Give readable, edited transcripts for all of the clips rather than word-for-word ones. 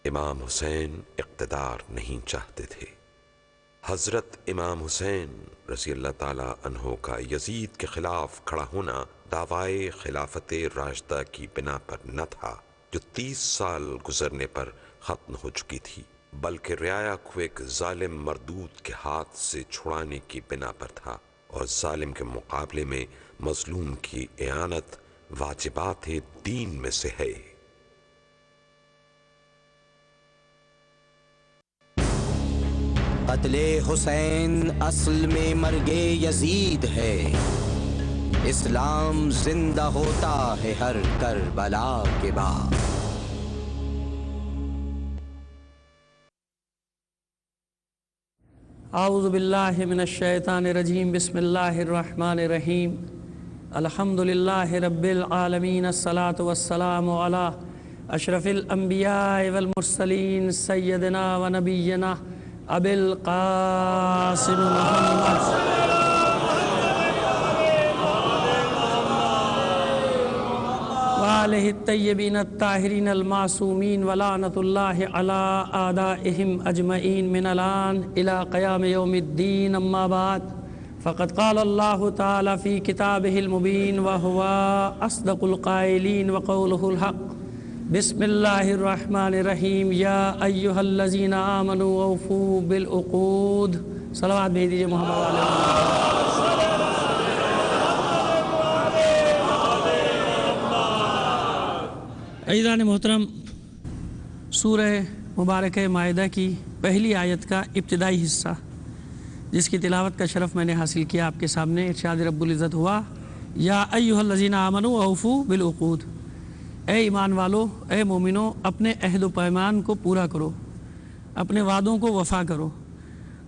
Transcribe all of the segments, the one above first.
امام حسین اقتدار نہیں چاہتے تھے۔ حضرت امام حسین رضی اللہ تعالیٰ عنہ کا یزید کے خلاف کھڑا ہونا دعوی خلافت راشدہ کی بنا پر نہ تھا جو 30 سال گزرنے پر ختم ہو چکی تھی، بلکہ رعایا کو ایک ظالم مردود کے ہاتھ سے چھڑانے کی بنا پر تھا، اور ظالم کے مقابلے میں مظلوم کی اعانت واجبات دین میں سے ہے۔ قتل حسین اصل میں مرگ یزید ہے، اسلام زندہ ہوتا ہے ہر کربلا کے بعد۔ اعوذ باللہ من الشیطان الرجیم، بسم اللہ الرحمن الرحیم، الحمدللہ رب العالمین، الصلاة والسلام علی اشرف الانبیاء والمرسلین، سیدنا و نبینا ابی القاسم محمد وآلہ الطیبین الطاہرین المعصومین، ولعنۃ اللہ علی اعدائہم اجمعین من الآن الی قیام یوم الدین، اما بعد فقد قال اللہ تعالی فی کتابہ المبین وہو اصدق القائلین وقولہ الحق۔ بسم اللہ الرحمن الرحیم، یا ایہا الذین آمنوا اوفوا بالعقود۔ صلوات بھیج دیجئے محمد علیہ۔ عزیزان محترم، سورہ مبارکہ مائدہ کی پہلی آیت کا ابتدائی حصہ جس کی تلاوت کا شرف میں نے حاصل کیا آپ کے سامنے، ارشاد رب العزت ہوا، یا ایہا الذین آمنوا اوفوا بالعقود، اے ایمان والو، اے مومنو، اپنے عہد و پیمان کو پورا کرو، اپنے وعدوں کو وفا کرو۔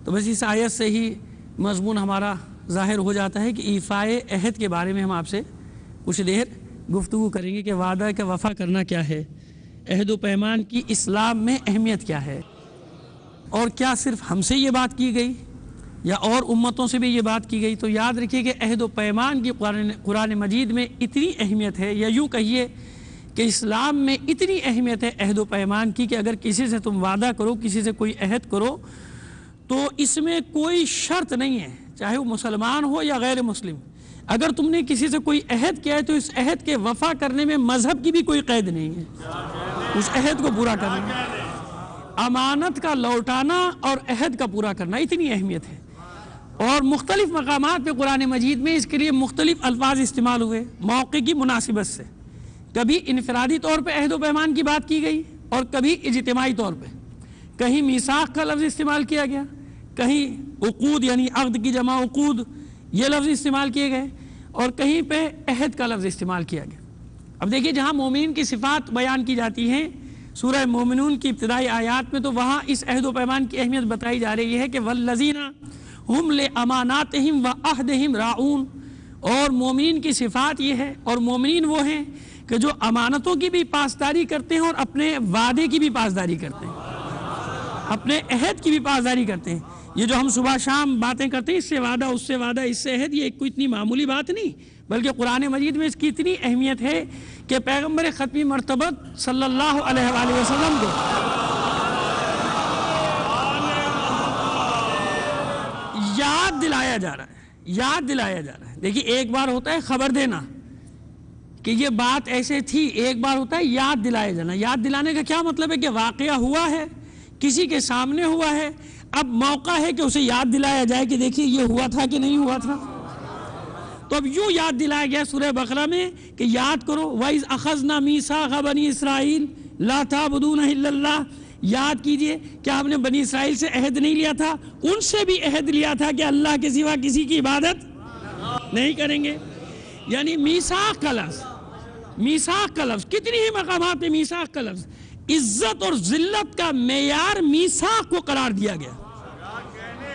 تو بس اس آیت سے ہی مضمون ہمارا ظاہر ہو جاتا ہے کہ ایفائے عہد کے بارے میں ہم آپ سے کچھ دیر گفتگو کریں گے کہ وعدہ کا وفا کرنا کیا ہے، عہد و پیمان کی اسلام میں اہمیت کیا ہے، اور کیا صرف ہم سے یہ بات کی گئی یا اور امتوں سے بھی یہ بات کی گئی۔ تو یاد رکھیے کہ عہد و پیمان کی قرآن مجید میں اتنی اہمیت ہے، یا یوں کہیے کہ اسلام میں اتنی اہمیت ہے عہد و پیمان کی، کہ اگر کسی سے تم وعدہ کرو، کسی سے کوئی عہد کرو، تو اس میں کوئی شرط نہیں ہے، چاہے وہ مسلمان ہو یا غیر مسلم۔ اگر تم نے کسی سے کوئی عہد کیا ہے تو اس عہد کے وفا کرنے میں مذہب کی بھی کوئی قید نہیں ہے، اس عہد کو پورا کرنا، امانت کا لوٹانا اور عہد کا پورا کرنا، اتنی اہمیت ہے۔ اور مختلف مقامات پہ قرآن مجید میں اس کے لیے مختلف الفاظ استعمال ہوئے موقع کی مناسبت سے، کبھی انفرادی طور پہ عہد و پیمان کی بات کی گئی اور کبھی اجتماعی طور پہ، کہیں میثاق کا لفظ استعمال کیا گیا، کہیں عقود یعنی عقد کی جمع عقود یہ لفظ استعمال کیے گئے، اور کہیں پہ عہد کا لفظ استعمال کیا گیا۔ اب دیکھیے جہاں مومنین کی صفات بیان کی جاتی ہیں سورہ مومنون کی ابتدائی آیات میں، تو وہاں اس عہد و پیمان کی اہمیت بتائی جا رہی ہے کہ والذین ہم لاماناتہم وعہدہم راعون، اور مومنین کی صفات یہ ہے، اور مومنین وہ ہیں کہ جو امانتوں کی بھی پاسداری کرتے ہیں اور اپنے وعدے کی بھی پاسداری کرتے ہیں، اپنے عہد کی بھی پاسداری کرتے ہیں۔ یہ جو ہم صبح شام باتیں کرتے ہیں، اس سے وعدہ، اس سے وعدہ، اس سے عہد، یہ کوئی اتنی معمولی بات نہیں، بلکہ قرآن مجید میں اس کی اتنی اہمیت ہے کہ پیغمبر ختمی مرتبت صلی اللہ علیہ وآلہ وسلم کو یاد دلایا جا رہا ہے، یاد دلایا جا رہا ہے۔ دیکھیے ایک بار ہوتا ہے خبر دینا کہ یہ بات ایسے تھی، ایک بار ہوتا ہے یاد دلایا جانا۔ یاد دلانے کا کیا مطلب ہے کہ واقعہ ہوا ہے، کسی کے سامنے ہوا ہے، اب موقع ہے کہ اسے یاد دلایا جائے کہ دیکھیے یہ ہوا تھا کہ نہیں ہوا تھا۔ تو اب یوں یاد دلایا گیا سورہ بقرہ میں کہ یاد کرو، وَإِذْ أَخَذْنَا مِيثَاقَ بَنِي إِسْرَائِيلَ لَا تَعْبُدُونَ إِلَّا اللَّهَ، یاد کیجئے کیا ہم نے بنی اسرائیل سے عہد نہیں لیا تھا؟ ان سے بھی عہد لیا تھا کہ اللہ کے سوا کسی کی عبادت نہیں کریں گے۔ یعنی میثاق کا لفظ، میثاق کا لفظ، کتنی ہی مقامات میں میثاق کا لفظ، عزت اور ذلت کا معیار میثاق کو قرار دیا گیا۔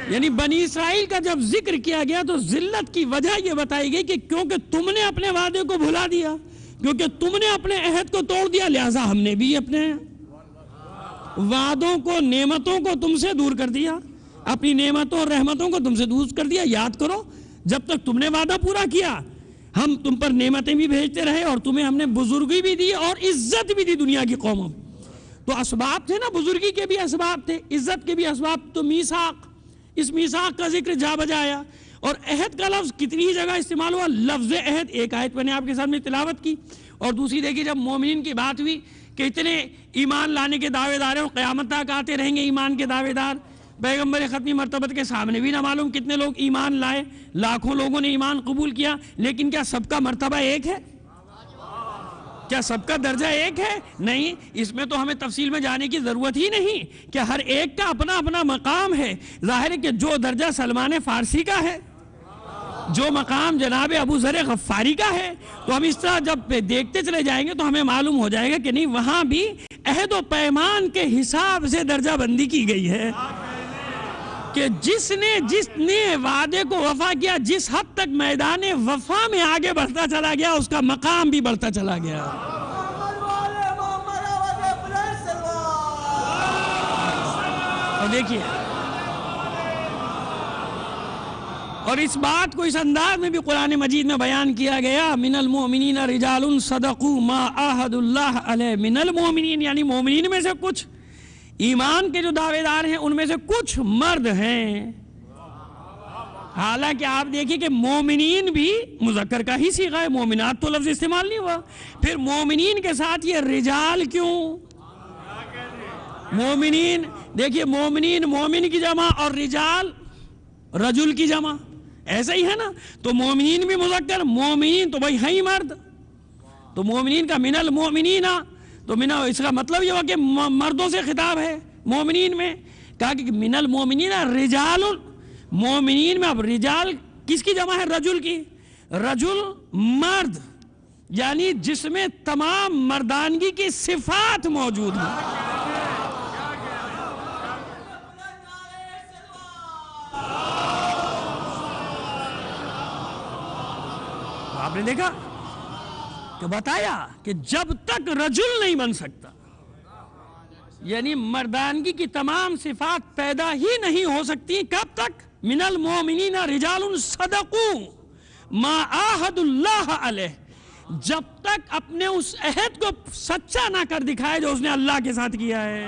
یعنی بنی اسرائیل کا جب ذکر کیا گیا تو ذلت کی وجہ یہ بتائی گئی کہ کیونکہ تم نے اپنے وعدے کو بھلا دیا، کیونکہ تم نے اپنے عہد کو توڑ دیا، لہٰذا ہم نے بھی اپنے وعدوں کو، نعمتوں کو تم سے دور کر دیا، اپنی نعمتوں اور رحمتوں کو تم سے دور کر دیا۔ یاد کرو جب تک تم نے وعدہ پورا کیا ہم تم پر نعمتیں بھی بھیجتے رہے، اور تمہیں ہم نے بزرگی بھی دی اور عزت بھی دی دنیا کی قوموں میں۔ تو اسباب تھے نا، بزرگی کے بھی اسباب تھے، عزت کے بھی اسباب. تو میثاق، اس میثاق کا ذکر جا بجا آیا. اور عہد کا لفظ کتنی جگہ استعمال ہوا. لفظ عہد ایک آیت میں نے آپ کے سامنے تلاوت کی، اور دوسری دیکھیے جب مومنین کی بات ہوئی کہ اتنے ایمان لانے کے دعوے دار ہیں اور قیامت تک آتے رہیں گے ایمان کے دعوے دار. پیغمبر ختمی مرتبت کے سامنے بھی نہ معلوم کتنے لوگ ایمان لائے، لاکھوں لوگوں نے ایمان قبول کیا، لیکن کیا سب کا مرتبہ ایک ہے؟ کیا سب کا درجہ ایک ہے؟ نہیں. اس میں تو ہمیں تفصیل میں جانے کی ضرورت ہی نہیں کہ ہر ایک کا اپنا اپنا مقام ہے. ظاہر ہے کہ جو درجہ سلمان فارسی کا ہے، جو مقام جناب ابو ذر غفاری کا ہے، تو ہم اس طرح جب دیکھتے چلے جائیں گے تو ہمیں معلوم ہو جائے گا کہ نہیں، وہاں بھی عہد و پیمان کے حساب سے درجہ بندی کی گئی ہے کہ جس نے وعدے کو وفا کیا، جس حد تک میدان وفا میں آگے بڑھتا چلا گیا اس کا مقام بھی بڑھتا چلا گیا. اور دیکھیے، اور اس بات کو اس انداز میں بھی قرآن مجید میں بیان کیا گیا، من المؤمنین رجال صدقوا ما عاہدوا اللہ علیہ. من المؤمنین یعنی مومنین میں سے کچھ، ایمان کے جو دعوے دار ہیں ان میں سے کچھ مرد ہیں. حالانکہ آپ دیکھیں کہ مومنین بھی مذکر کا ہی صیغہ ہے، مومنات تو لفظ استعمال نہیں ہوا. پھر مومنین کے ساتھ یہ رجال کیوں؟ مومنین دیکھیے، مومنین مومن کی جمع اور رجال رجل کی جمع، ایسا ہی ہے نا. تو مومنین بھی مذکر، مومنین تو بھائی ہیں مرد. تو مومنین کا من المؤمنین، تو اس کا مطلب یہ ہوا کہ مردوں سے خطاب ہے مومنین میں. کہا کہ من المؤمنین رجال، مومنین میں اب رجال کس کی جمع ہے؟ رجل کی. رجل مرد، یعنی جس میں تمام مردانگی کی صفات موجود ہیں. آپ نے دیکھا کہ بتایا کہ جب تک رجل نہیں بن سکتا، یعنی مردانگی کی تمام صفات پیدا ہی نہیں ہو سکتی، کب تک؟ من المؤمنین رجال صدقوا ما عاہدوا اللہ علیہ، جب تک اپنے اس عہد کو سچا نہ کر دکھائے جو اس نے اللہ کے ساتھ کیا ہے.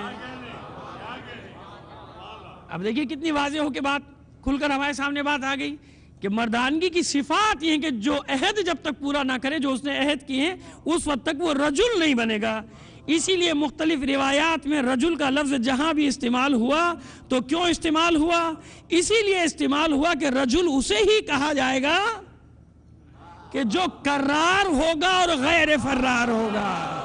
اب دیکھیے کتنی واضح ہو کے بات کھل کر ہمارے سامنے بات آ گئی کہ مردانگی کی صفات یہ ہے کہ جو عہد جب تک پورا نہ کرے جو اس نے عہد کیے ہیں، اس وقت تک وہ رجل نہیں بنے گا. اسی لیے مختلف روایات میں رجل کا لفظ جہاں بھی استعمال ہوا تو کیوں استعمال ہوا؟ اسی لیے استعمال ہوا کہ رجل اسے ہی کہا جائے گا کہ جو کرار ہوگا اور غیر فرار ہوگا.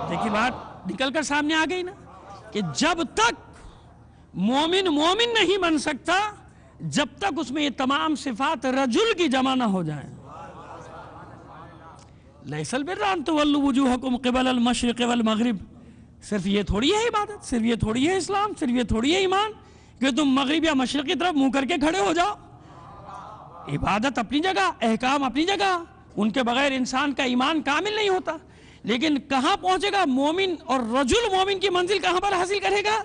دیکھیے بات نکل کر سامنے آ گئی نا کہ جب تک مومن مومن نہیں بن سکتا جب تک اس میں یہ تمام صفات رجل کی جمع نہ ہو جائیں. لیس البر ان تولوا وجوہکم قبل المشرق والمغرب، صرف یہ تھوڑی ہے عبادت، صرف یہ تھوڑی ہے اسلام، صرف یہ تھوڑی ہے ایمان کہ تم مغرب یا مشرق کی طرف منہ کر کے کھڑے ہو جاؤ. عبادت اپنی جگہ، احکام اپنی جگہ، ان کے بغیر انسان کا ایمان کامل نہیں ہوتا. لیکن کہاں پہنچے گا مومن اور رجل مومن کی منزل کہاں پر حاصل کرے گا؟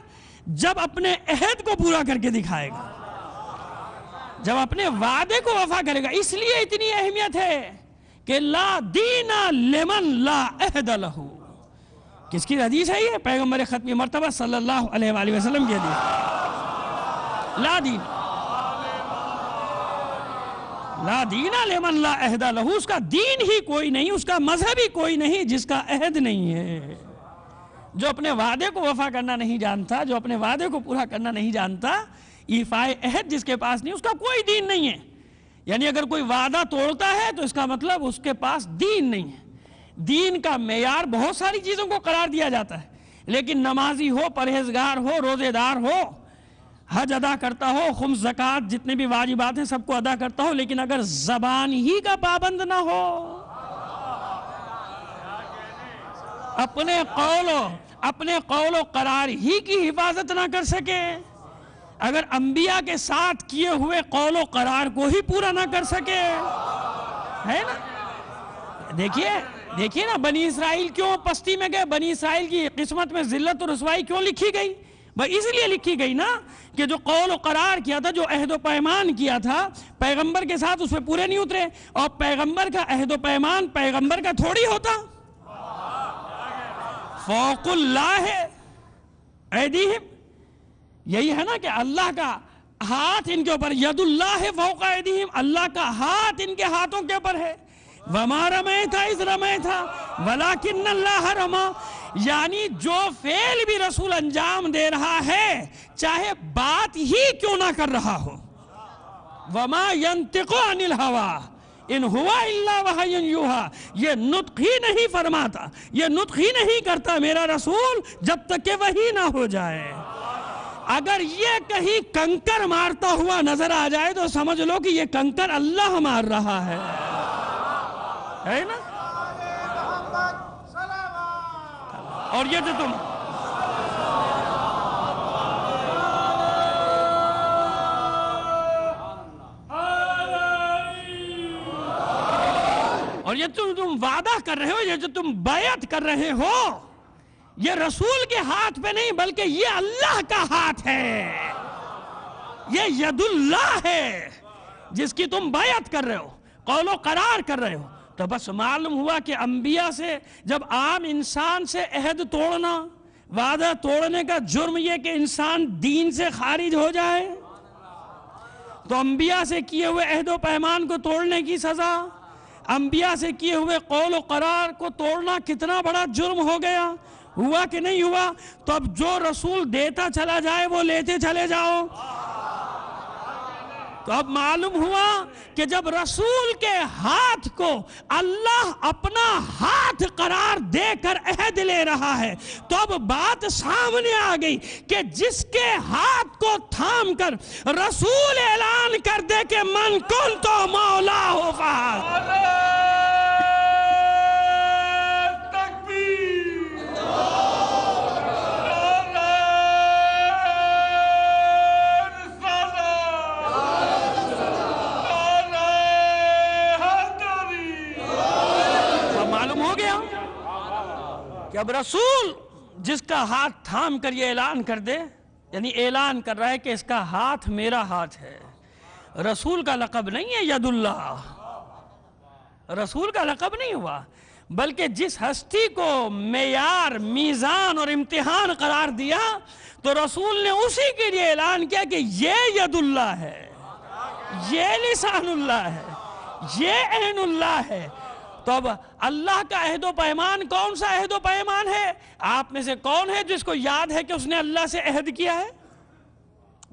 جب اپنے عہد کو پورا کر کے دکھائے گا، جب اپنے وعدے کو وفا کرے گا. اس لیے اتنی اہمیت ہے کہ لا دین لمن لا عہد لہ. کس کی حدیث ہے یہ؟ پیغمبر ختمی مرتبہ صلی اللہ علیہ وآلہ وسلم کی حدیث. لا دین لا دین لمن لا عہد لہ، اس کا دین ہی کوئی نہیں، اس کا مذہب ہی کوئی نہیں جس کا عہد نہیں ہے. جو اپنے وعدے کو وفا کرنا نہیں جانتا، جو اپنے وعدے کو پورا کرنا نہیں جانتا، ایفائے عہد جس کے پاس نہیں، اس کا کوئی دین نہیں ہے. یعنی اگر کوئی وعدہ توڑتا ہے تو اس کا مطلب اس کے پاس دین نہیں ہے. دین کا معیار بہت ساری چیزوں کو قرار دیا جاتا ہے، لیکن نمازی ہو، پرہیزگار ہو، روزے دار ہو، حج ادا کرتا ہو، خمس زکوٰۃ جتنے بھی واجبات ہیں سب کو ادا کرتا ہو، لیکن اگر زبان ہی کا پابند نہ ہو، اپنے قول و قرار ہی کی حفاظت نہ کر سکے، اگر انبیاء کے ساتھ کیے ہوئے قول و قرار کو ہی پورا نہ کر سکے، ہے نا؟ دیکھیے نا بنی اسرائیل کیوں پستی میں گئے، بنی اسرائیل کی قسمت میں ذلت اور رسوائی کیوں لکھی گئی؟ بھائی اس لیے لکھی گئی نا کہ جو قول و قرار کیا تھا، جو عہد و پیمان کیا تھا پیغمبر کے ساتھ، اس پہ پورے نہیں اترے. اور پیغمبر کا عہد و پیمان پیغمبر کا تھوڑی ہوتا. فوق اللہ ایدیہم، یہی ہے نا کہ اللہ کا ہاتھ ان کے اوپر، ید اللہ فوق ایدیہم، اللہ کا ہاتھ ان کے ہاتھوں کے اوپر ہے. وما رمیت اذ رمیت ولکن اللہ رمی، یعنی جو فعل بھی رسول انجام دے رہا ہے چاہے بات ہی کیوں نہ کر رہا ہو، وما ینطق عن الہوی ان ہوا الا وحی یوحی، یہ نطق ہی نہیں فرماتا، یہ نطق ہی نہیں کرتا میرا رسول جب تک کہ وحی نہ ہو جائے. اگر یہ کہیں کنکر مارتا ہوا نظر آ جائے تو سمجھ لو کہ یہ کنکر اللہ مار رہا ہے نا. اور یہ جو تم وعدہ کر رہے ہو، یہ جو تم بیعت کر رہے ہو، یہ رسول کے ہاتھ پہ نہیں بلکہ یہ اللہ کا ہاتھ ہے، یہ ید اللہ ہے جس کی تم بیعت کر رہے ہو، قول و قرار کر رہے ہو. تو بس معلوم ہوا کہ انبیاء سے، جب عام انسان سے عہد توڑنا، وعدہ توڑنے کا جرم یہ کہ انسان دین سے خارج ہو جائے، تو انبیاء سے کیے ہوئے عہد و پیمان کو توڑنے کی سزا، انبیاء سے کیے ہوئے قول و قرار کو توڑنا کتنا بڑا جرم ہو گیا. ہوا کہ نہیں ہوا؟ تو اب جو رسول دیتا چلا جائے وہ لیتے چلے جاؤ. تو اب معلوم ہوا کہ جب رسول کے ہاتھ کو اللہ اپنا ہاتھ قرار دے کر عہد لے رہا ہے تو اب بات سامنے آ گئی کہ جس کے ہاتھ کو تھام کر رسول اعلان کر دے کہ من کنت مولاہ فہذا، کہ اب رسول جس کا ہاتھ تھام کر یہ اعلان کر دے، یعنی اعلان کر رہا ہے کہ اس کا ہاتھ میرا ہاتھ ہے. رسول کا لقب نہیں ہے ید اللہ، رسول کا لقب نہیں ہوا، بلکہ جس ہستی کو معیار، میزان اور امتحان قرار دیا تو رسول نے اسی کے لیے اعلان کیا کہ یہ ید اللہ ہے، یہ لسان اللہ ہے، یہ عین اللہ ہے. تو اب اللہ کا عہد و پیمان کون سا عہد و پیمان ہے؟ آپ میں سے کون ہے جس کو یاد ہے کہ اس نے اللہ سے عہد کیا ہے؟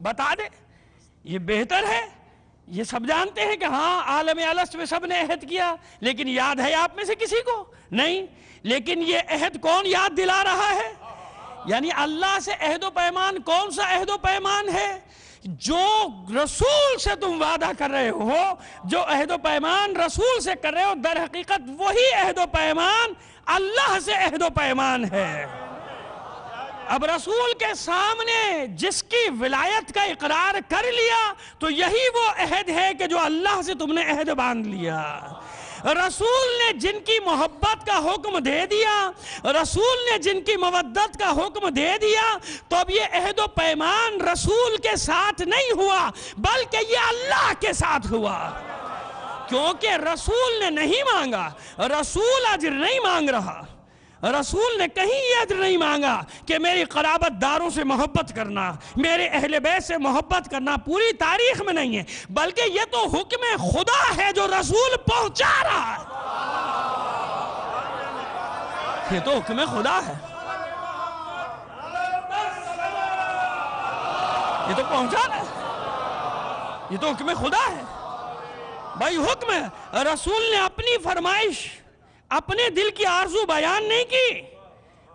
بتا دے. یہ بہتر ہے، یہ سب جانتے ہیں کہ ہاں عالم الست میں سب نے عہد کیا، لیکن یاد ہے آپ میں سے کسی کو؟ نہیں. لیکن یہ عہد کون یاد دلا رہا ہے؟ یعنی اللہ سے عہد و پیمان کون سا عہد و پیمان ہے؟ جو رسول سے تم وعدہ کر رہے ہو، جو عہد و پیمان رسول سے کر رہے ہو، در حقیقت وہی عہد و پیمان اللہ سے عہد و پیمان ہے. اب رسول کے سامنے جس کی ولایت کا اقرار کر لیا تو یہی وہ عہد ہے کہ جو اللہ سے تم نے عہد باندھ لیا. رسول نے جن کی محبت کا حکم دے دیا، رسول نے جن کی مودت کا حکم دے دیا، تو اب یہ عہد و پیمان رسول کے ساتھ نہیں ہوا بلکہ یہ اللہ کے ساتھ ہوا. کیونکہ رسول نے نہیں مانگا، رسول اجر نہیں مانگ رہا، رسول نے کہیں یہ اجر نہیں مانگا کہ میری قرابت داروں سے محبت کرنا، میرے اہل بیت سے محبت کرنا پوری تاریخ میں نہیں ہے، بلکہ یہ تو حکم خدا ہے جو رسول پہنچا رہا ہے. یہ تو حکم خدا ہے، یہ تو پہنچا رہا ہے، یہ تو حکم خدا ہے. بھائی حکم ہے. رسول نے اپنی فرمائش، اپنے دل کی آرزو بیان نہیں کی،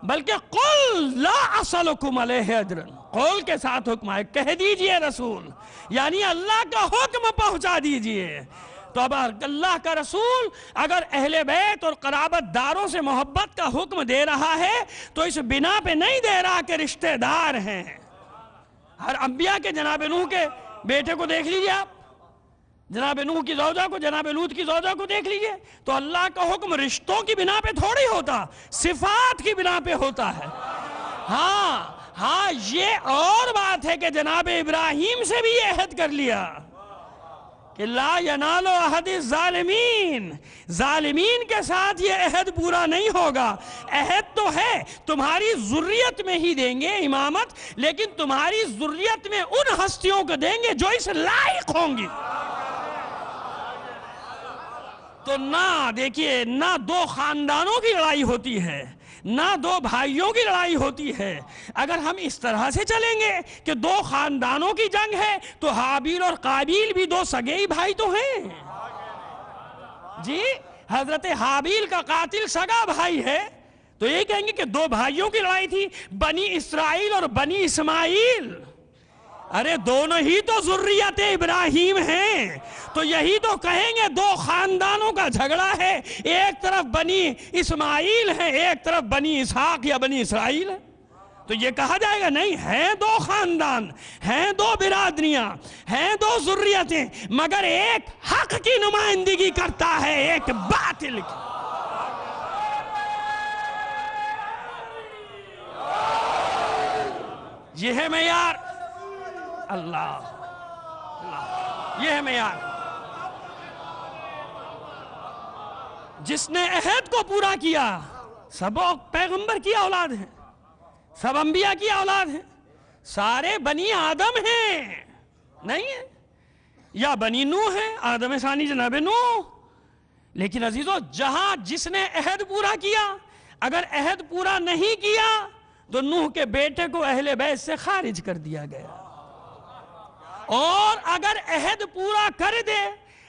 بلکہ قل لا اسألکم علیہ اجرا، قول کے ساتھ حکم ہے، کہہ دیجئے رسول، یعنی اللہ کا حکم پہنچا دیجئے. تو اب اللہ کا رسول اگر اہل بیت اور قرابت داروں سے محبت کا حکم دے رہا ہے تو اس بنا پہ نہیں دے رہا کہ رشتہ دار ہیں. ہر انبیاء کے جناب نوح کے بیٹے کو دیکھ لیجئے آپ، جناب نوح کی زوجہ کو، جناب لوط کی زوجہ کو دیکھ لیجئے، تو اللہ کا حکم رشتوں کی بنا پہ تھوڑی ہوتا، صفات کی بنا پہ ہوتا ہے۔ ہاں یہ اور بات ہے کہ جناب ابراہیم سے بھی یہ عہد کر لیا کہ لا ینال عہد الظالمین، ظالمین کے ساتھ یہ عہد پورا نہیں ہوگا۔ عہد تو ہے تمہاری ذریت میں ہی دیں گے امامت، لیکن تمہاری ذریت میں ان ہستیوں کو دیں گے جو اس لائق ہوں گی۔ تو دیکھیے نہ دو خاندانوں کی لڑائی ہوتی ہے، نہ دو بھائیوں کی لڑائی ہوتی ہے۔ اگر ہم اس طرح سے چلیں گے کہ دو خاندانوں کی جنگ ہے تو حابیل اور قابیل بھی دو سگے بھائی تو ہیں جی۔ حضرت حابیل کا قاتل سگا بھائی ہے، تو یہ کہیں گے کہ دو بھائیوں کی لڑائی تھی، بنی اسرائیل اور بنی اسماعیل۔ ارے دونوں ہی تو ذریت ابراہیم ہیں، تو یہی تو کہیں گے دو خاندانوں کا جھگڑا ہے، ایک طرف بنی اسماعیل ہے، ایک طرف بنی اسحاق یا بنی اسرائیل ہے۔ تو یہ کہا جائے گا نہیں، ہیں دو خاندان، ہیں دو برادریاں، ہیں دو ذریتیں، مگر ایک حق کی نمائندگی کرتا ہے، ایک باطل کی۔ یہ ہے معیار، اللہ یہ ہے معیار۔ جس نے عہد کو پورا کیا، سب پیغمبر کی اولاد ہیں، سب انبیاء کی اولاد ہیں، سارے بنی آدم ہیں، نہیں ہیں، یا بنی نوح ہیں، آدم ثانی جناب نوح۔ لیکن عزیزو جہاں جس نے عہد پورا کیا، اگر عہد پورا نہیں کیا تو نوح کے بیٹے کو اہل بیت سے خارج کر دیا گیا، اور اگر عہد پورا کر دے،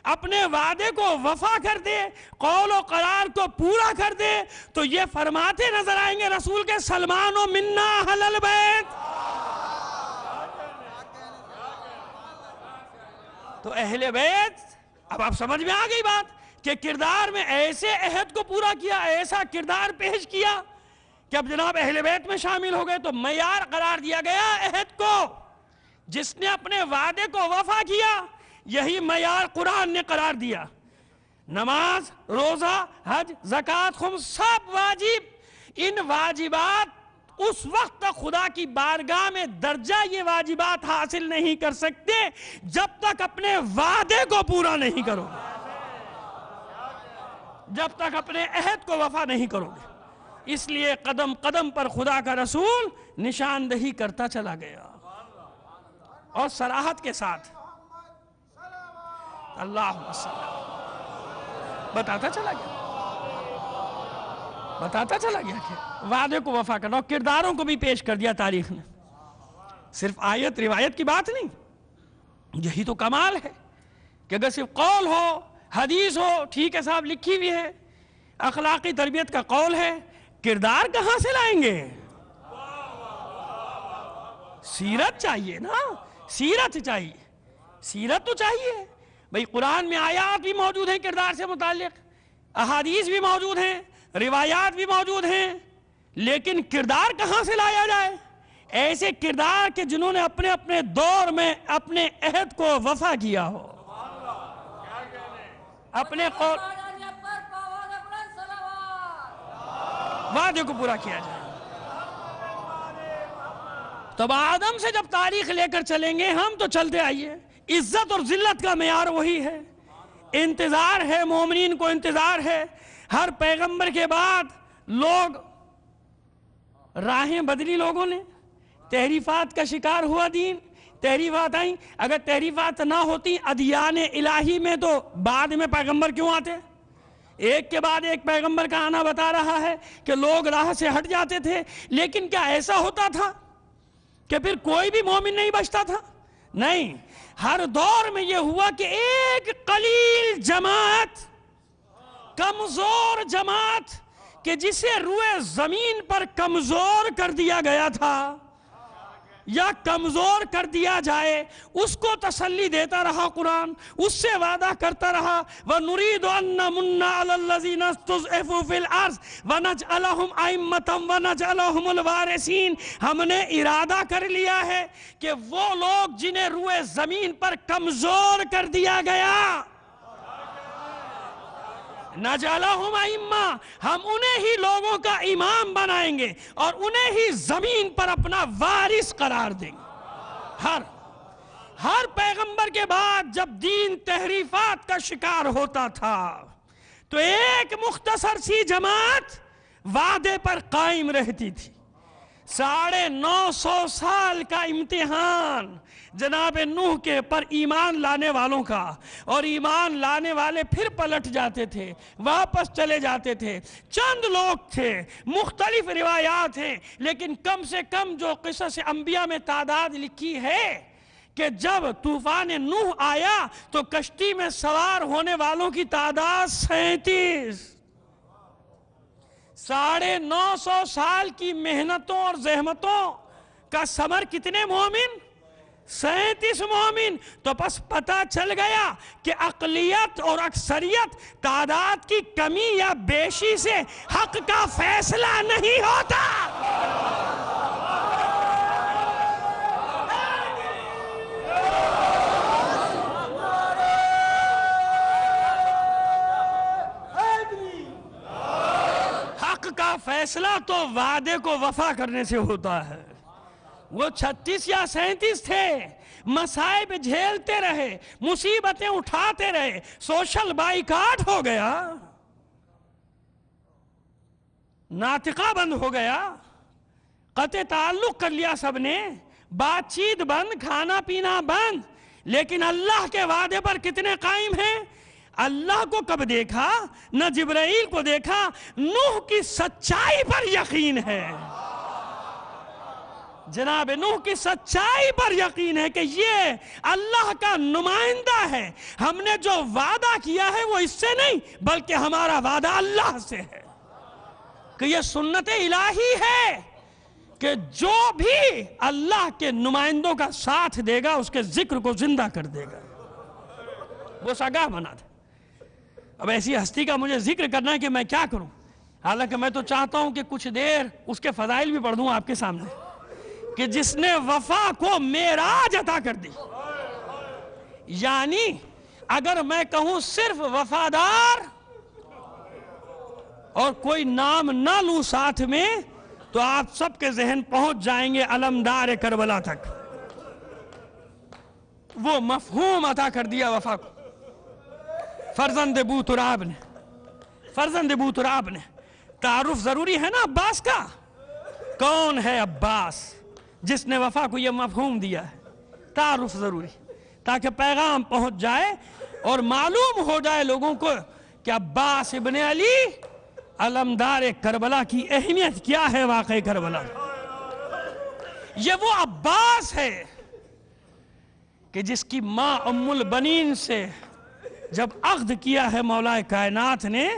اپنے وعدے کو وفا کر دے، قول و قرار کو پورا کر دے، تو یہ فرماتے نظر آئیں گے رسول کے سلمان و منا اہل البیت۔ تو اہل بیت، اب آپ سمجھ میں آ گئی بات کہ کردار میں ایسے عہد کو پورا کیا، ایسا کردار پیش کیا کہ اب جناب اہل بیت میں شامل ہو گئے۔ تو معیار قرار دیا گیا عہد کو، جس نے اپنے وعدے کو وفا کیا، یہی معیار قرآن نے قرار دیا۔ نماز، روزہ، حج، زکوٰۃ، خمس سب واجب۔ ان واجبات اس وقت تک خدا کی بارگاہ میں درجہ یہ واجبات حاصل نہیں کر سکتے جب تک اپنے وعدے کو پورا نہیں کرو گے، جب تک اپنے عہد کو وفا نہیں کرو گے۔ اس لیے قدم قدم پر خدا کا رسول نشاندہی کرتا چلا گیا، اور صراحت کے ساتھ اللہم صلی بتاتا چلا گیا کہ وعدے کو وفا کرنا، اور کرداروں کو بھی پیش کر دیا تاریخ نے۔ صرف آیت روایت کی بات نہیں، یہی تو کمال ہے کہ اگر صرف قول ہو، حدیث ہو، ٹھیک ہے صاحب لکھی ہوئی ہے، اخلاقی تربیت کا قول ہے، کردار کہاں سے لائیں گے؟ سیرت چاہیے نا، سیرت چاہیے، سیرت تو چاہیے بھئی۔ قرآن میں آیات بھی موجود ہیں کردار سے متعلق، احادیث بھی موجود ہیں، روایات بھی موجود ہیں، لیکن کردار کہاں سے لایا جائے؟ ایسے کردار کہ جنہوں نے اپنے اپنے دور میں اپنے عہد کو وفا کیا ہو، اپنے قول وعدے کو پورا کیا جائے۔ تو آدم سے جب تاریخ لے کر چلیں گے ہم، تو چلتے آئیے، عزت اور ذلت کا معیار وہی ہے۔ انتظار ہے، مومنین کو انتظار ہے۔ ہر پیغمبر کے بعد لوگ راہیں بدلی، لوگوں نے تحریفات کا شکار ہوا دین، تحریفات آئیں۔ اگر تحریفات نہ ہوتی ادیان الہی میں تو بعد میں پیغمبر کیوں آتے؟ ایک کے بعد ایک پیغمبر کا آنا بتا رہا ہے کہ لوگ راہ سے ہٹ جاتے تھے، لیکن کیا ایسا ہوتا تھا کہ پھر کوئی بھی مومن نہیں بچتا تھا؟ نہیں، ہر دور میں یہ ہوا کہ ایک قلیل جماعت، کمزور جماعت، کہ جسے روئے زمین پر کمزور کر دیا گیا تھا، یا کمزور کر دیا جائے، اس کو تسلی دیتا رہا قرآن، اس سے وعدہ کرتا رہا وَنُرِيدُ أَن نَّمُنَّ عَلَى الَّذِينَ اسْتُضْعِفُوا فِي الْأَرْضِ وَنَجْعَلَهُمْ أَئِمَّةً وَنَجْعَلَهُمُ الْوَارِثِينَ، ہم نے ارادہ کر لیا ہے کہ وہ لوگ جنہیں روئے زمین پر کمزور کر دیا گیا، نَجْعَلَهُمْ أَئِمَّةً، ہم انہیں ہی لوگوں کا امام بنائیں گے اور انہیں ہی زمین پر اپنا وارث قرار دیں گے۔ ہر پیغمبر کے بعد جب دین تحریفات کا شکار ہوتا تھا تو ایک مختصر سی جماعت وعدے پر قائم رہتی تھی۔ 950 سال کا امتحان جناب نوح کے پر ایمان لانے والوں کا، اور ایمان لانے والے پھر پلٹ جاتے تھے، واپس چلے جاتے تھے، چند لوگ تھے، مختلف روایات ہیں، لیکن کم سے کم جو قصص انبیاء میں تعداد لکھی ہے کہ جب طوفان نوح آیا تو کشتی میں سوار ہونے والوں کی تعداد 37۔ 950 سال کی محنتوں اور زحمتوں کا ثمر کتنے مومن؟ 37 مومن۔ تو بس پتہ چل گیا کہ اقلیت اور اکثریت تعداد کی کمی یا بیشی سے حق کا فیصلہ نہیں ہوتا۔ کا فیصلہ تو وعدے کو وفا کرنے سے ہوتا ہے۔ وہ 36 یا 37 تھے، مصائب جھیلتے رہے، مصیبتیں اٹھاتے رہے، سوشل بائیکاٹ ہو گیا، ناطقہ بند ہو گیا، قطع تعلق کر لیا سب نے، بات چیت بند، کھانا پینا بند، لیکن اللہ کے وعدے پر کتنے قائم ہیں؟ اللہ کو کب دیکھا؟ نہ جبرائیل کو دیکھا، نوح کی سچائی پر یقین ہے، جناب نوح کی سچائی پر یقین ہے کہ یہ اللہ کا نمائندہ ہے، ہم نے جو وعدہ کیا ہے وہ اس سے نہیں بلکہ ہمارا وعدہ اللہ سے ہے، کہ یہ سنت الہی ہے کہ جو بھی اللہ کے نمائندوں کا ساتھ دے گا اس کے ذکر کو زندہ کر دے گا، وہ سگاہ بنا دے۔ اب ایسی ہستی کا مجھے ذکر کرنا ہے کہ میں کیا کروں، حالانکہ میں تو چاہتا ہوں کہ کچھ دیر اس کے فضائل بھی پڑھ دوں آپ کے سامنے، کہ جس نے وفا کو معراج عطا کر دی۔ یعنی اگر میں کہوں صرف وفادار اور کوئی نام نہ لوں ساتھ میں تو آپ سب کے ذہن پہنچ جائیں گے علمدار کربلا تک۔ وہ مفہوم عطا کر دیا وفا کو۔ فرزند بوتراب نے تعارف ضروری ہے نا عباس کا، کون ہے عباس جس نے وفا کو یہ مفہوم دیا ہے؟ تعارف ضروری تاکہ پیغام پہنچ جائے اور معلوم ہو جائے لوگوں کو کہ عباس ابن علی علمدار کربلا کی اہمیت کیا ہے۔ واقعی کربلا یہ وہ عباس ہے کہ جس کی ماں ام البنین سے جب عقد کیا ہے مولا کائنات نے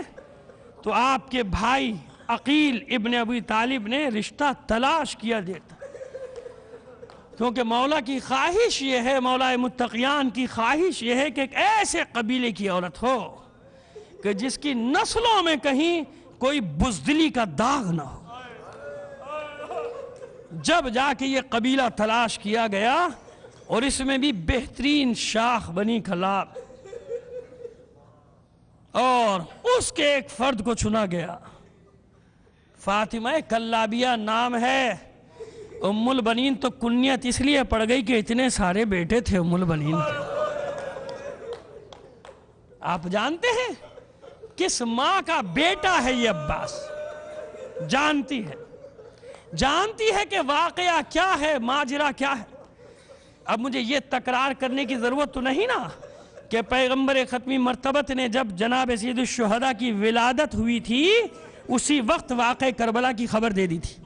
تو آپ کے بھائی عقیل ابن ابی طالب نے رشتہ تلاش کیا دیتا، کیونکہ مولا کی خواہش یہ ہے، مولا متقیان کی خواہش یہ ہے کہ ایک ایسے قبیلے کی عورت ہو کہ جس کی نسلوں میں کہیں کوئی بزدلی کا داغ نہ ہو۔ جب جا کے یہ قبیلہ تلاش کیا گیا اور اس میں بھی بہترین شاخ بنی کلاب، اور اس کے ایک فرد کو چنا گیا، فاطمہ کلابیہ نام ہے۔ ام البنین تو کنیت اس لیے پڑ گئی کہ اتنے سارے بیٹے تھے ام البنین کے۔ آپ جانتے ہیں کس ماں کا بیٹا ہے یہ عباس؟ جانتی ہے کہ واقعہ کیا ہے، ماجرا کیا ہے۔ اب مجھے یہ تکرار کرنے کی ضرورت تو نہیں نا کہ پیغمبر ختمی مرتبت نے جب جناب سید الشہداء کی ولادت ہوئی تھی اسی وقت واقع کربلا کی خبر دے دی تھی،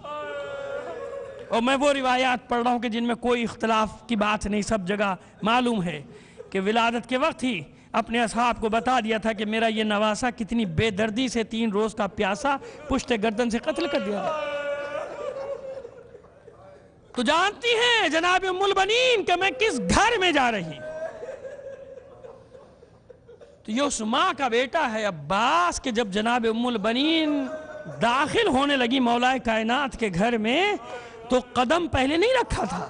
اور میں وہ روایات پڑھ رہا ہوں کہ جن میں کوئی اختلاف کی بات نہیں، سب جگہ معلوم ہے کہ ولادت کے وقت ہی اپنے اصحاب کو بتا دیا تھا کہ میرا یہ نواسا کتنی بے دردی سے 3 روز کا پیاسا پشت گردن سے قتل کر دیا گیا۔ تو جانتی ہیں جناب ام البنین کہ میں کس گھر میں جا رہی ہوں؟ تو یہ اس ماں کا بیٹا ہے عباس کہ جب جناب ام البنین داخل ہونے لگی مولا کائنات کے گھر میں تو قدم پہلے نہیں رکھا تھا،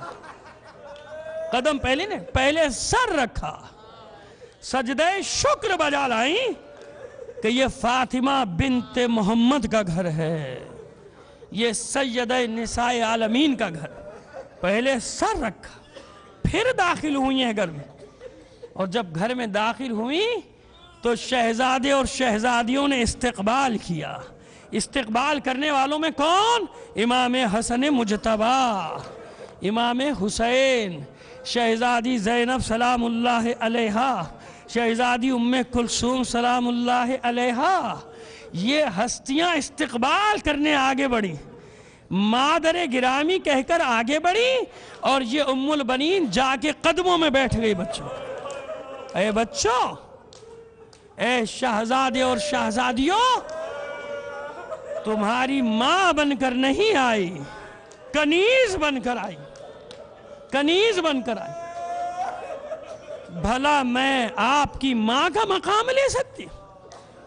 قدم پہلے نہیں، پہلے سر رکھا، سجدہ شکر بجا لائیں کہ یہ فاطمہ بنت محمد کا گھر ہے، یہ سیدہ نساء عالمین کا گھر۔ پہلے سر رکھا، پھر داخل ہوئی ہیں گھر میں، اور جب گھر میں داخل ہوئی تو شہزادے اور شہزادیوں نے استقبال کیا۔ استقبال کرنے والوں میں کون؟ امام حسن مجتبی، امام حسین، شہزادی زینب سلام اللہ علیہا، شہزادی ام کلثوم سلام اللہ علیہا، یہ ہستیاں استقبال کرنے آگے بڑھی، مادر گرامی کہہ کر آگے بڑھی، اور یہ ام البنین جا کے قدموں میں بیٹھ گئی۔ بچوں، اے شہزادے اور شہزادیوں، تمہاری ماں بن کر نہیں آئی، کنیز بن کر آئی، کنیز بن کر آئی۔ بھلا میں آپ کی ماں کا مقام لے سکتی؟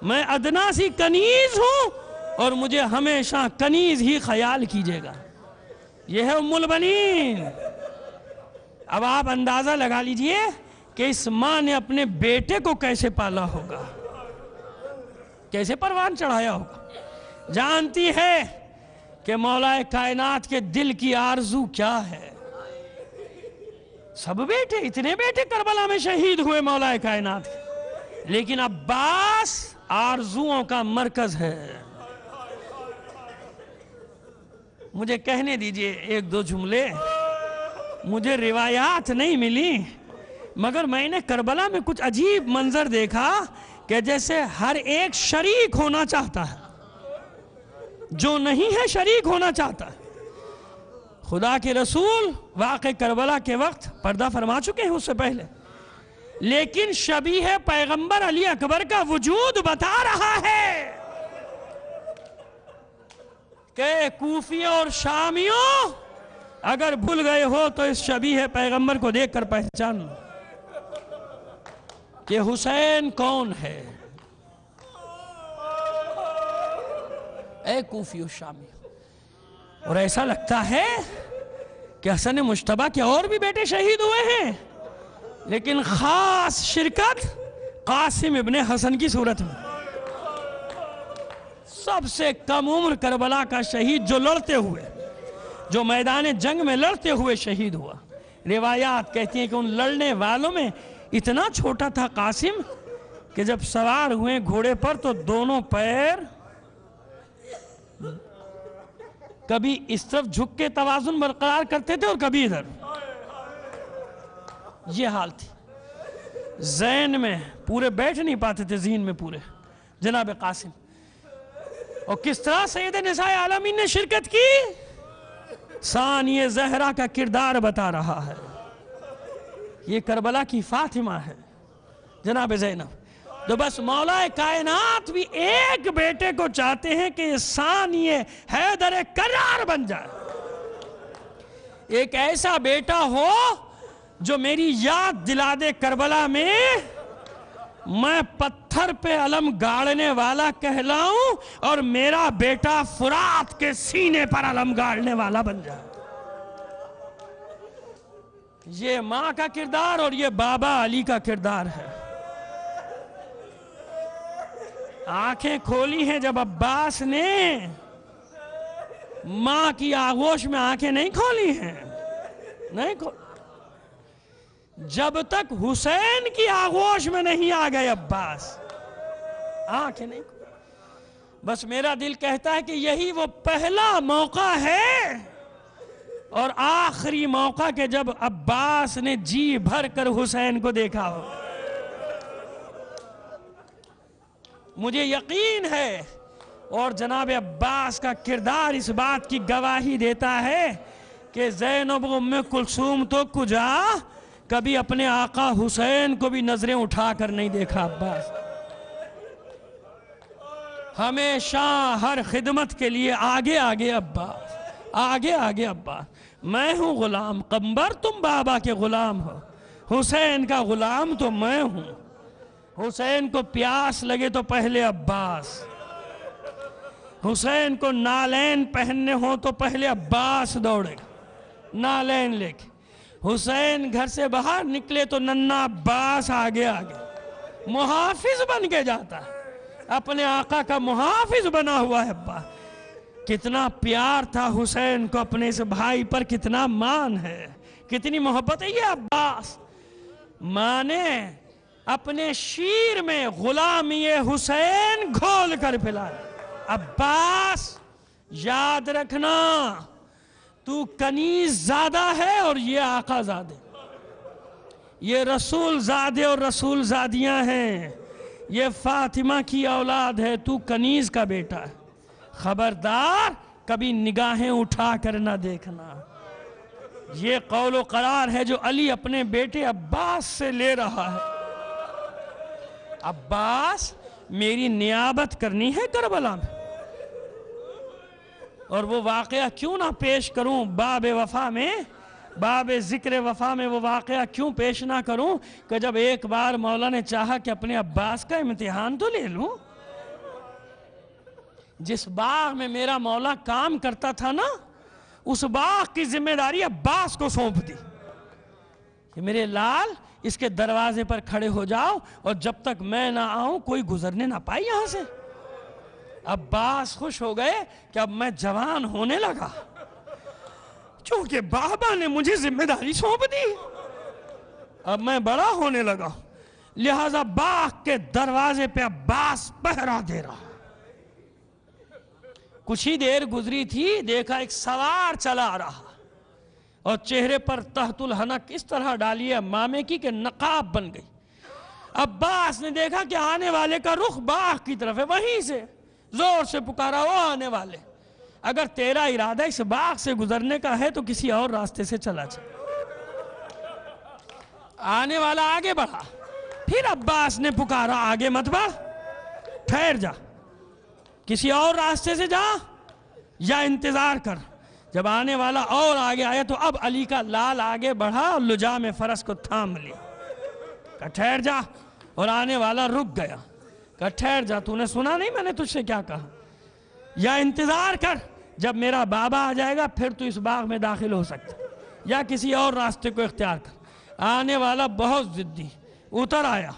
میں ادنا سی کنیز ہوں، اور مجھے ہمیشہ کنیز ہی خیال کیجیے گا۔ یہ ہے ام البنین۔ اب آپ اندازہ لگا لیجئے کہ اس ماں نے اپنے بیٹے کو کیسے پالا ہوگا، کیسے پروان چڑھایا ہوگا۔ جانتی ہے کہ مولا کائنات کے دل کی آرزو کیا ہے؟ سب بیٹے، اتنے بیٹے کربلا میں شہید ہوئے مولا کائنات کے، لیکن عباس آرزوؤں کا مرکز ہے۔ مجھے کہنے دیجئے ایک دو جملے، مجھے روایات نہیں ملی، مگر میں نے کربلا میں کچھ عجیب منظر دیکھا کہ جیسے ہر ایک شریک ہونا چاہتا ہے، جو نہیں ہے شریک ہونا چاہتا ہے۔ خدا کے رسول واقع کربلا کے وقت پردہ فرما چکے ہیں اس سے پہلے، لیکن شبیہ پیغمبر علی اکبر کا وجود بتا رہا ہے کہ کوفیوں اور شامیوں اگر بھول گئے ہو تو اس شبیہ پیغمبر کو دیکھ کر پہچان لو کہ حسین کون ہے۔ اے کوفی و شامی، اور ایسا لگتا ہے کہ حسن مجتبی کے اور بھی بیٹے شہید ہوئے ہیں، لیکن خاص شرکت قاسم ابن حسن کی صورت میں، سب سے کم عمر کربلا کا شہید، جو لڑتے ہوئے، جو میدان جنگ میں لڑتے ہوئے شہید ہوا۔ روایات کہتی ہیں کہ ان لڑنے والوں میں اتنا چھوٹا تھا قاسم کہ جب سوار ہوئے گھوڑے پر تو دونوں پیر کبھی اس طرف جھک کے توازن برقرار کرتے تھے اور کبھی ادھر، یہ حال تھی۔ ذہن میں پورے بیٹھ نہیں پاتے تھے، ذہن میں پورے جناب قاسم۔ اور کس طرح سید نساء عالمین نے شرکت کی، ثانی زہرا کا کردار بتا رہا ہے۔ یہ کربلا کی فاطمہ ہے جناب زینب۔ تو بس مولا کائنات بھی ایک بیٹے کو چاہتے ہیں کہ یہ ثانی حیدر کرار بن جائے، ایک ایسا بیٹا ہو جو میری یاد دلا دے کربلا میں میں پتھر پہ علم گاڑنے والا کہلاؤں، اور میرا بیٹا فرات کے سینے پر علم گاڑنے والا بن جائے۔ یہ ماں کا کردار اور یہ بابا علی کا کردار ہے۔ آنکھیں کھولی ہیں جب عباس نے، ماں کی آغوش میں آنکھیں نہیں کھولی ہیں، نہیں کھولی۔ جب تک حسین کی آغوش میں نہیں آ گئے عباس، آنکھیں نہیں کھولی۔ بس میرا دل کہتا ہے کہ یہی وہ پہلا موقع ہے اور آخری موقع کہ جب عباس نے جی بھر کر حسین کو دیکھا ہو۔ مجھے یقین ہے، اور جناب عباس کا کردار اس بات کی گواہی دیتا ہے کہ زینب ام کلثوم تو کجا کبھی اپنے آقا حسین کو بھی نظریں اٹھا کر نہیں دیکھا عباس۔ ہمیشہ ہر خدمت کے لیے آگے آگے عباس، آگے آگے عباس۔ میں ہوں غلام قمبر، تم بابا کے غلام ہو، حسین کا غلام تو میں ہوں۔ حسین کو پیاس لگے تو پہلے عباس، حسین کو نالین پہننے ہوں تو پہلے عباس دوڑے گا نالین لے کے۔ حسین گھر سے باہر نکلے تو ننھا عباس آگے آگے محافظ بن کے جاتا ہے، اپنے آقا کا محافظ بنا ہوا ہے عباس۔ کتنا پیار تھا حسین کو اپنے اس بھائی پر، کتنا مان ہے، کتنی محبت ہے۔ یہ عباس ماں نے اپنے شیر میں غلامی حسین گھول کر پلایا۔ عباس یاد رکھنا، تو کنیز زادہ ہے اور یہ آقا زادے، یہ رسول زادے اور رسول زادیاں ہیں، یہ فاطمہ کی اولاد ہے، تو کنیز کا بیٹا ہے۔ خبردار کبھی نگاہیں اٹھا کر نہ دیکھنا۔ یہ قول و قرار ہے جو علی اپنے بیٹے عباس سے لے رہا ہے۔ عباس میری نیابت کرنی ہے کربلا میں، اور وہ واقعہ کیوں نہ پیش کروں باب وفا میں، باب ذکر وفا میں وہ واقعہ کیوں پیش نہ کروں کہ جب ایک بار مولا نے چاہا کہ اپنے عباس کا امتحان تو لے لوں۔ جس باغ میں میرا مولا کام کرتا تھا نا، اس باغ کی ذمہ داری عباس کو سونپ دی کہ میرے لال اس کے دروازے پر کھڑے ہو جاؤ، اور جب تک میں نہ آؤں کوئی گزرنے نہ پائے یہاں سے۔ عباس خوش ہو گئے کہ اب میں جوان ہونے لگا، چونکہ بابا نے مجھے ذمہ داری سونپ دی، اب میں بڑا ہونے لگا، لہذا باغ کے دروازے پہ عباس پہرا دے رہا۔ کچھ ہی دیر گزری تھی، دیکھا ایک سوار چلا آ رہا اور چہرے پر تحت الحنک اس طرح ڈالی ہے مامے کی کہ نقاب بن گئی۔ عباس نے دیکھا کہ آنے والے کا رخ باغ کی طرف ہے، وہیں سے زور سے پکارا، وہ آنے والے، اگر تیرا ارادہ اس باغ سے گزرنے کا ہے تو کسی اور راستے سے چلا جا۔ آنے والا آگے بڑھا، پھر عباس نے پکارا، آگے مت بڑھ، ٹھہر جا، کسی اور راستے سے جا یا انتظار کر۔ جب آنے والا اور آگے آیا تو اب علی کا لال آگے بڑھا اور لجام فرس کو تھام لیا، کہا ٹھہر جا، اور آنے والا رک گیا، کہا ٹھہر جا، تو نے سنا نہیں میں نے تجھ سے کیا کہا، یا انتظار کر، جب میرا بابا آ جائے گا پھر تو اس باغ میں داخل ہو سکتا، یا کسی اور راستے کو اختیار کر۔ آنے والا بہت ضدی اتر آیا،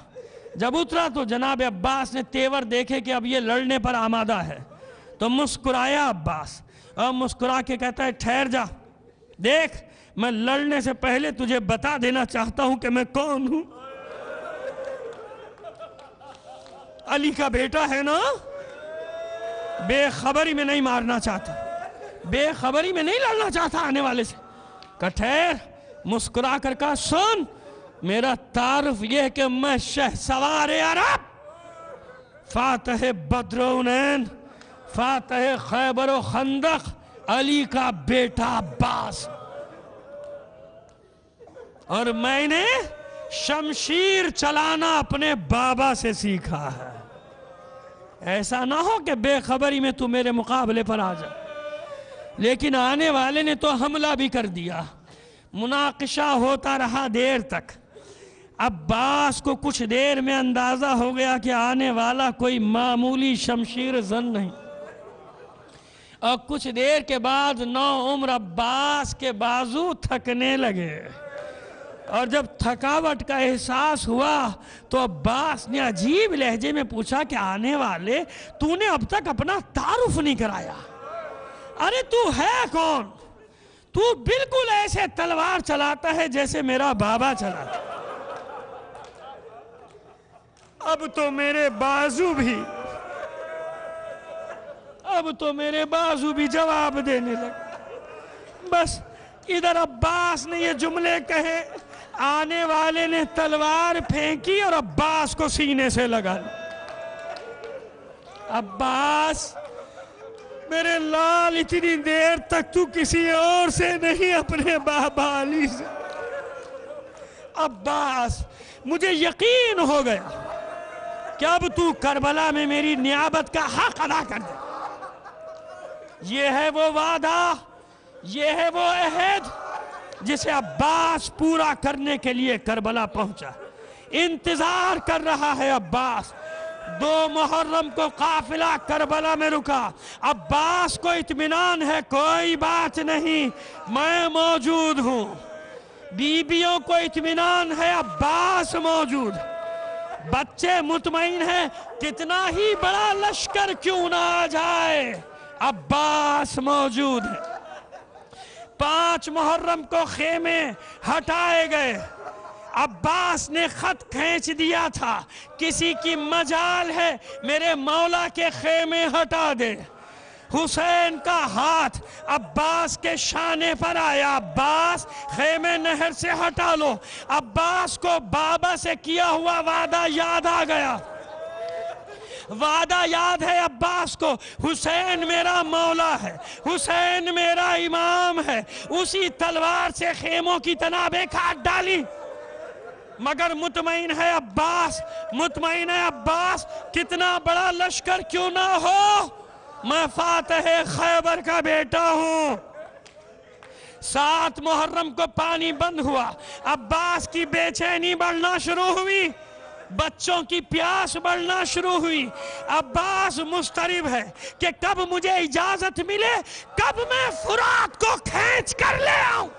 جب اترا تو جناب عباس نے تیور دیکھے کہ اب یہ لڑنے پر آمادہ ہے، تو مسکرایا عباس، اور مسکرا کے کہتا ہے ٹھہر جا، دیکھ میں لڑنے سے پہلے تجھے بتا دینا چاہتا ہوں کہ میں کون ہوں۔ علی کا بیٹا ہے نا، بے خبری میں نہیں مارنا چاہتا، بے خبری میں نہیں لڑنا چاہتا آنے والے سے، کہ ٹھہر، مسکرا کر کہا سن، میرا تعارف یہ ہے کہ میں شہسوار عرب، فاتح بدرونین، فاتح خیبر و خندق، علی کا بیٹا عباس، اور میں نے شمشیر چلانا اپنے بابا سے سیکھا ہے۔ ایسا نہ ہو کہ بے خبری میں تو میرے مقابلے پر آ جائے۔ لیکن آنے والے نے تو حملہ بھی کر دیا، مناقشہ ہوتا رہا دیر تک۔ عباس کو کچھ دیر میں اندازہ ہو گیا کہ آنے والا کوئی معمولی شمشیر زن نہیں، اور کچھ دیر کے بعد نو عمر عباس کے بازو تھکنے لگے، اور جب تھکاوٹ کا احساس ہوا تو عباس نے عجیب لہجے میں پوچھا کہ آنے والے، تو نے اب تک اپنا تعارف نہیں کرایا، ارے تو ہے کون؟ تو بالکل ایسے تلوار چلاتا ہے جیسے میرا بابا چلاتا۔ اب تو میرے بازو بھی جواب دینے لگے۔ بس ادھر عباس نے یہ جملے کہے، آنے والے نے تلوار پھینکی اور عباس کو سینے سے لگا لیا۔ عباس میرے لال، اتنی دیر تک تو کسی اور سے نہیں، اپنے بابا علی سے۔ عباس مجھے یقین ہو گیا کہ اب تو کربلا میں میری نیابت کا حق ادا کر دے۔ یہ ہے وہ وعدہ یہ ہے وہ عہد جسے عباس پورا کرنے کے لیے کربلا پہنچا. انتظار کر رہا ہے عباس. 2 محرم کو قافلہ کربلا میں رکا. عباس کو اطمینان ہے کوئی بات نہیں میں موجود ہوں. بیویوں کو اطمینان ہے عباس موجود. بچے مطمئن ہیں کتنا ہی بڑا لشکر کیوں نہ آ جائے عباس موجود ہے. 5 محرم کو خیمے ہٹائے گئے. عباس نے خط کھینچ دیا تھا کسی کی مجال ہے میرے مولا کے خیمے ہٹا دے. حسین کا ہاتھ عباس کے شانے پر آیا. عباس خیمے نہر سے ہٹا لو. عباس کو بابا سے کیا ہوا وعدہ یاد آ گیا. وعدہ یاد ہے عباس کو حسین میرا مولا ہے حسین میرا امام ہے. اسی تلوار سے خیموں کی تنابیں کاٹ ڈالی. مگر مطمئن ہے عباس کتنا بڑا لشکر کیوں نہ ہو میں فاتح خیبر کا بیٹا ہوں. 7 محرم کو پانی بند ہوا. عباس کی بے چینی بڑھنا شروع ہوئی. بچوں کی پیاس بڑھنا شروع ہوئی. عباس مضطرب ہے کہ کب مجھے اجازت ملے کب میں فرات کو کھینچ کر لے آؤں.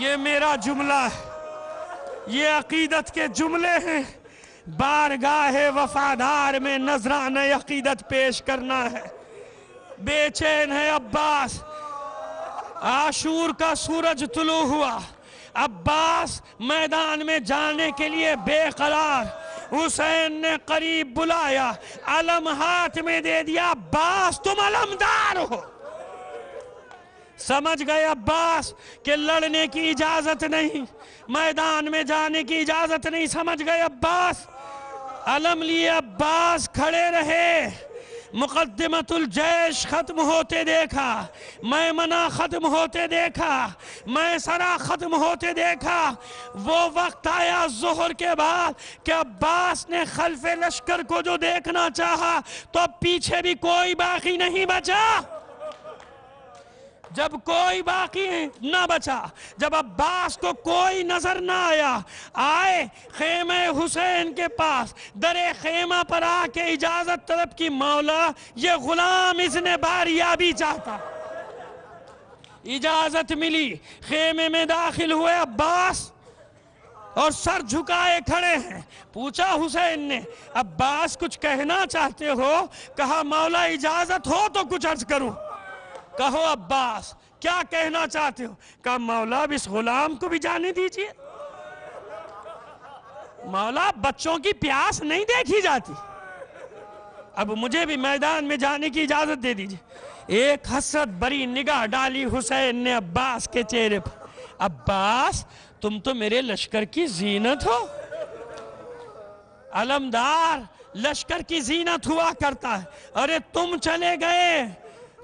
یہ میرا جملہ ہے یہ عقیدت کے جملے ہیں. بارگاہ وفادار میں نذرانہ عقیدت پیش کرنا ہے. بے چین ہے عباس. عاشور کا سورج طلوع ہوا. عباس میدان میں جانے کے لیے بے قرار. حسین نے قریب بلایا علم ہاتھ میں دے دیا. عباس تم علمدار ہو. سمجھ گئے عباس کہ لڑنے کی اجازت نہیں میدان میں جانے کی اجازت نہیں. سمجھ گئے عباس. علم لیے عباس کھڑے رہے. مقدمت الجیش ختم ہوتے دیکھا. میمنہ ختم ہوتے دیکھا. میسرہ ختم ہوتے دیکھا. وہ وقت آیا ظہر کے بعد کہ عباس نے خلف لشکر کو جو دیکھنا چاہا تو اب پیچھے بھی کوئی باقی نہیں بچا. جب کوئی باقی نہ بچا جب عباس کو کوئی نظر نہ آئے خیمہ حسین کے پاس در خیمہ پر آ کے اجازت طلب کی. مولا یہ غلام اذن باریابی چاہتا. اجازت ملی. خیمے میں داخل ہوئے عباس اور سر جھکائے کھڑے ہیں. پوچھا حسین نے عباس کچھ کہنا چاہتے ہو؟ کہا مولا اجازت ہو تو کچھ عرض کروں. کہو عباس کیا کہنا چاہتے ہو؟ کہا مولا اب اس غلام کو بھی جانے دیجئے. مولا بچوں کی پیاس نہیں دیکھی جاتی. اب مجھے بھی میدان میں جانے کی اجازت دے دیجئے. ایک حسرت بری نگاہ ڈالی حسین نے عباس کے چہرے پر. عباس تم تو میرے لشکر کی زینت ہو. علمدار لشکر کی زینت ہوا کرتا ہے. ارے تم چلے گئے.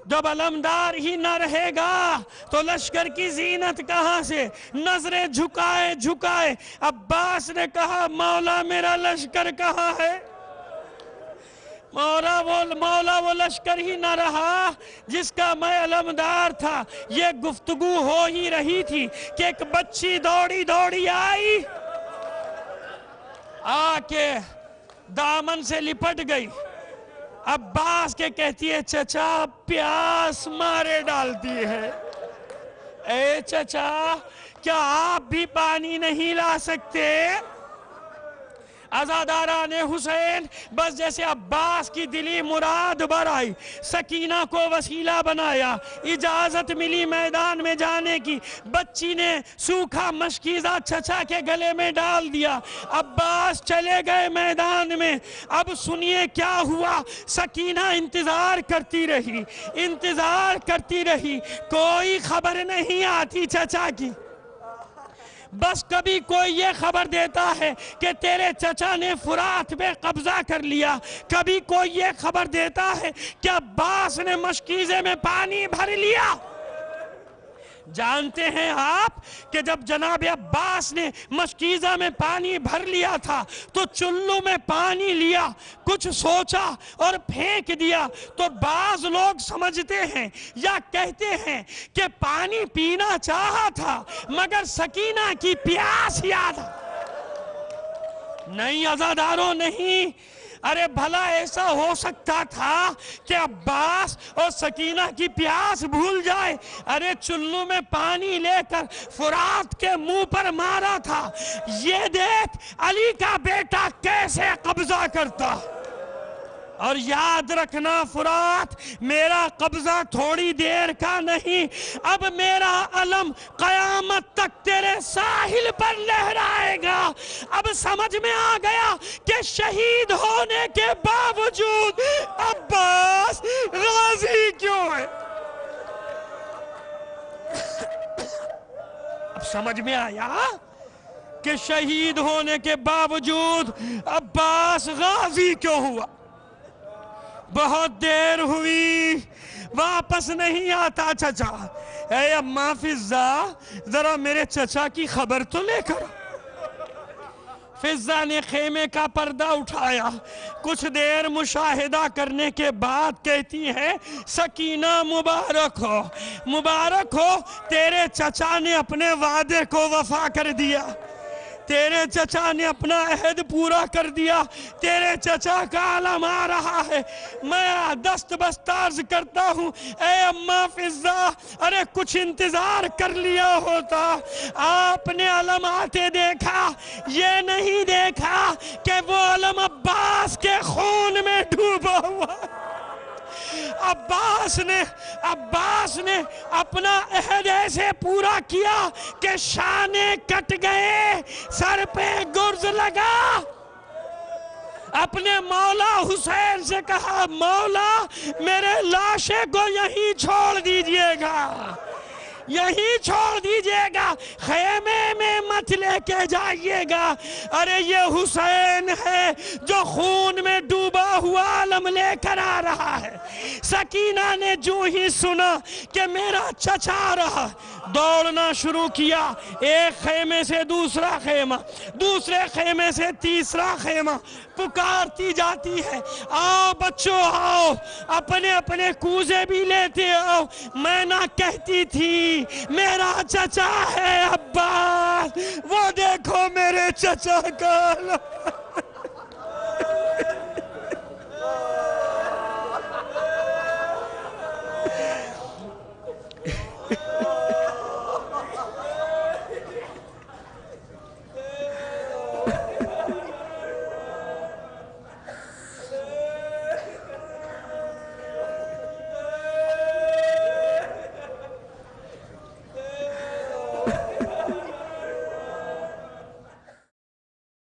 جب علمدار ہی نہ رہے گا تو لشکر کی زینت کہاں سے؟ نظریں جھکائے عباس نے کہا مولا میرا لشکر کہاں ہے؟ مولا وہ لشکر ہی نہ رہا جس کا میں علمدار تھا. یہ گفتگو ہو ہی رہی تھی کہ ایک بچی دوڑی آئی. آ کے دامن سے لپٹ گئی. عباس کے کہتی ہے چچا پیاس مارے ڈالتی ہے. اے چچا کیا آپ بھی پانی نہیں لا سکتے؟ عزاداران حسین بس جیسے عباس کی دلی مراد بر آئی. سکینہ کو وسیلہ بنایا. اجازت ملی میدان میں جانے کی. بچی نے سوکھا مشکیزہ چچا کے گلے میں ڈال دیا. عباس چلے گئے میدان میں. اب سنیے کیا ہوا. سکینہ انتظار کرتی رہی. کوئی خبر نہیں آتی چچا کی. بس کبھی کوئی یہ خبر دیتا ہے کہ تیرے چچا نے فرات پہ قبضہ کر لیا. کبھی کوئی یہ خبر دیتا ہے کہ عباس نے مشکیزے میں پانی بھر لیا. جانتے ہیں آپ کہ جب جناب عباس نے مشکیزہ میں پانی بھر لیا تھا تو چلو میں پانی لیا، کچھ سوچا اور پھینک دیا، تو بعض لوگ سمجھتے ہیں یا کہتے ہیں کہ پانی پینا چاہا تھا مگر سکینہ کی پیاس یاد آ۔ نہیں عزاداروں نہیں، ارے بھلا ایسا ہو سکتا تھا کہ عباس اور سکینہ کی پیاس بھول جائے؟ ارے چلو میں پانی لے کر فرات کے منہ پر مارا تھا، یہ دیکھ علی کا بیٹا کیسے قبضہ کرتا۔ اور یاد رکھنا فرات، میرا قبضہ تھوڑی دیر کا نہیں، اب میرا علم قیامت تک تیرے ساحل پر لہرائے گا۔ اب سمجھ میں آ گیا کہ شہید ہونے کے باوجود عباس غازی کیوں ہے۔ اب سمجھ میں آیا کہ شہید ہونے کے باوجود عباس غازی کیوں ہوا۔ بہت دیر ہوئی، واپس نہیں آتا چچا۔ اے اماں فضہ، ذرا میرے چچا کی خبر تو لے کر۔ فضہ نے خیمے کا پردہ اٹھایا، کچھ دیر مشاہدہ کرنے کے بعد کہتی ہے، سکینہ مبارک ہو، مبارک ہو، تیرے چچا نے اپنے وعدے کو وفا کر دیا، تیرے چچا نے اپنا عہد پورا کر دیا، تیرے چچا کا علم آ رہا ہے۔ میں دست بست عرض کرتا ہوں، اے اماں فضہ، ارے کچھ انتظار کر لیا ہوتا، آپ نے علم آتے دیکھا، یہ نہیں دیکھا کہ وہ علم عباس کے خون میں ڈوبا ہوا۔ عباس نے اپنا عہد ایسے پورا کیا کہ شانے کٹ گئے، سر پہ گرز لگا۔ اپنے مولا حسین سے کہا، مولا میرے لاشے کو یہیں چھوڑ دیجئے گا، یہیں چھوڑ دیجئے گا، خیمے میں مت لے کے جائیے گا۔ ارے یہ حسین ہے جو خون میں ڈوبا ہوا علم لے کر آ رہا ہے۔ سکینہ نے جو ہی سنا کہ میرا چچا رہا، دوڑنا شروع کیا، ایک خیمے سے دوسرا خیمہ، دوسرے خیمے سے تیسرا خیمہ، پکارتی جاتی ہے، آؤ بچوں آؤ، اپنے اپنے کوزے بھی لیتے آؤ۔ میں نہ کہتی تھی میرا چچا ہے عباس، وہ دیکھو میرے چچا کا علم۔